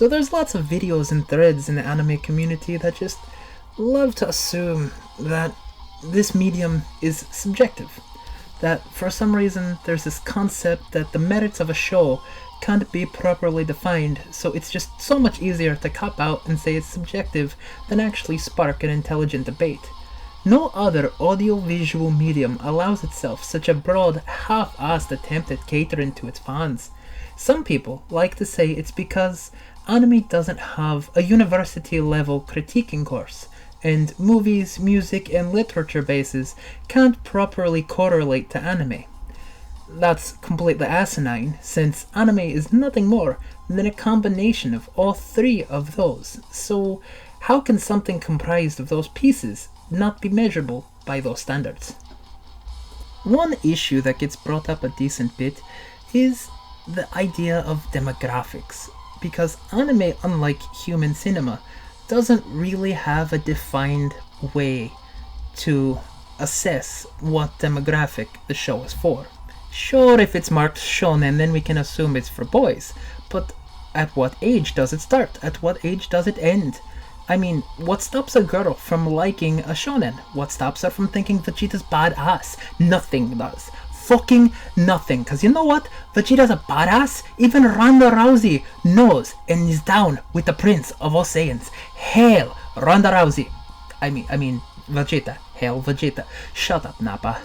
So there's lots of videos and threads in the anime community that just love to assume that this medium is subjective. That for some reason there's this concept that the merits of a show can't be properly defined, so it's just so much easier to cop out and say it's subjective than actually spark an intelligent debate. No other audio-visual medium allows itself such a broad, half-assed attempt at catering to its fans. Some people like to say it's because anime doesn't have a university-level critiquing course, and movies, music, and literature bases can't properly correlate to anime. That's completely asinine, since anime is nothing more than a combination of all three of those, so how can something comprised of those pieces not be measurable by those standards? One issue that gets brought up a decent bit is the idea of demographics, because anime, unlike human cinema, doesn't really have a defined way to assess what demographic the show is for. Sure, if it's marked shonen, then we can assume it's for boys, but at what age does it start? At what age does it end? I mean, what stops a girl from liking a shonen? What stops her from thinking Vegeta's badass? Nothing does. Fucking nothing. Cause you know what? Vegeta's a badass. Even Ronda Rousey knows and is down with the Prince of all Saiyans. Hail Ronda Rousey. I mean Vegeta. Hail Vegeta. Shut up, Nappa.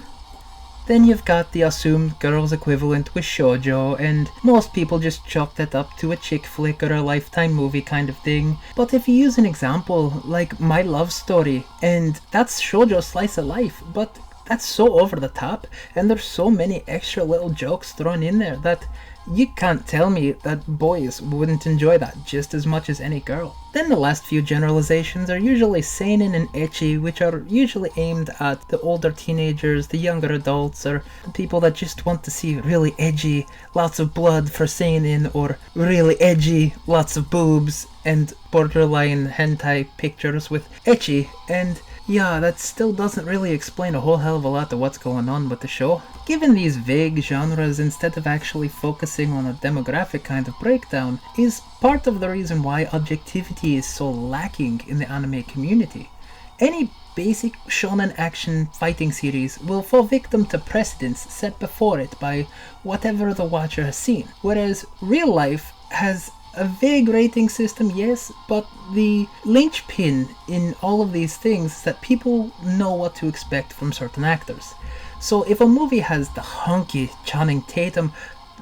Then you've got the assumed girl's equivalent with shoujo, and most people just chalk that up to a chick flick or a Lifetime movie kind of thing. But if you use an example like My Love Story, and that's shoujo slice of life, but that's so over the top, and there's so many extra little jokes thrown in there that you can't tell me that boys wouldn't enjoy that just as much as any girl. Then the last few generalizations are usually seinen and ecchi, which are usually aimed at the older teenagers, the younger adults, or people that just want to see really edgy, lots of blood for seinen, or really edgy, lots of boobs, and borderline hentai pictures with ecchi, and yeah, that still doesn't really explain a whole hell of a lot of what's going on with the show. Given these vague genres instead of actually focusing on a demographic kind of breakdown is part of the reason why objectivity is so lacking in the anime community. Any basic shonen action fighting series will fall victim to precedents set before it by whatever the watcher has seen, whereas real life has a vague rating system, yes, but the linchpin in all of these things is that people know what to expect from certain actors. So if a movie has the hunky Channing Tatum,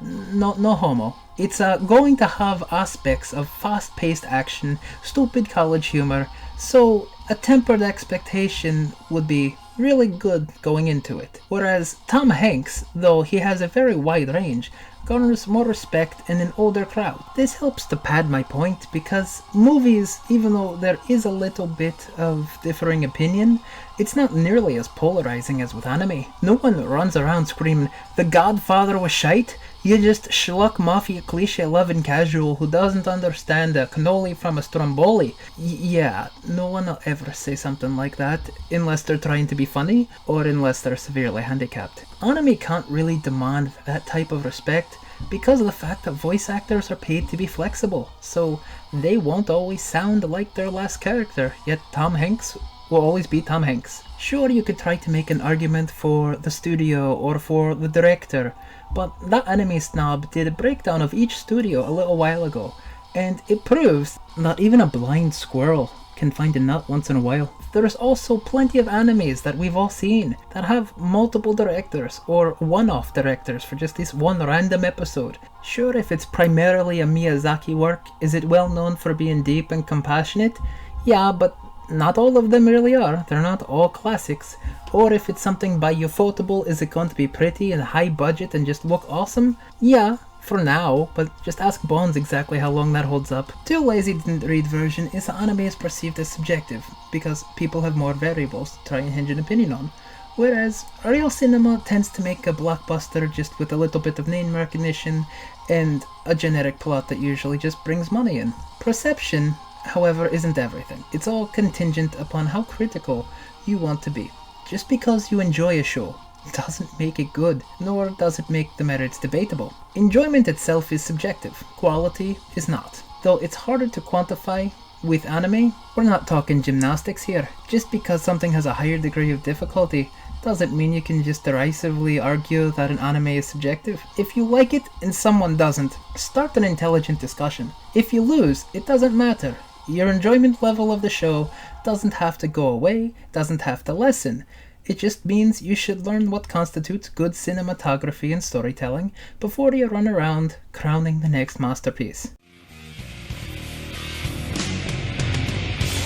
no homo, it's going to have aspects of fast-paced action, stupid college humor, so a tempered expectation would be really good going into it. Whereas Tom Hanks, though he has a very wide range, garners more respect in an older crowd. This helps to pad my point because movies, even though there is a little bit of differing opinion, it's not nearly as polarizing as with anime. No one runs around screaming, "The Godfather was shite." You're just schluck mafia cliche loving casual who doesn't understand a cannoli from a stromboli. Yeah, no one will ever say something like that unless they're trying to be funny or unless they're severely handicapped. Anime can't really demand that type of respect because of the fact that voice actors are paid to be flexible, so they won't always sound like their last character, yet Tom Hanks will always be Tom Hanks. Sure, you could try to make an argument for the studio or for the director, but that anime snob did a breakdown of each studio a little while ago, and it proves that even a blind squirrel can find a nut once in a while. There's also plenty of animes that we've all seen that have multiple directors or one-off directors for just this one random episode. Sure, if it's primarily a Miyazaki work, is it well known for being deep and compassionate? Yeah, but not all of them really are. They're not all classics. Or if it's something by Ufotable, is it going to be pretty and high budget and just look awesome? Yeah, for now, but just ask Bones exactly how long that holds up. Too Lazy Didn't Read version is that anime is perceived as subjective, because people have more variables to try and hinge an opinion on. Whereas real cinema tends to make a blockbuster just with a little bit of name recognition and a generic plot that usually just brings money in. Perception, however, isn't everything. It's all contingent upon how critical you want to be. Just because you enjoy a show doesn't make it good, nor does it make the merits debatable. Enjoyment itself is subjective, quality is not. though it's harder to quantify. With anime, we're not talking gymnastics here. Just because something has a higher degree of difficulty doesn't mean you can just derisively argue that an anime is subjective. If you like it and someone doesn't, start an intelligent discussion. If you lose, it doesn't matter. Your enjoyment level of the show doesn't have to go away, doesn't have to lessen. It just means you should learn what constitutes good cinematography and storytelling before you run around crowning the next masterpiece.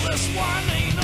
This one ain't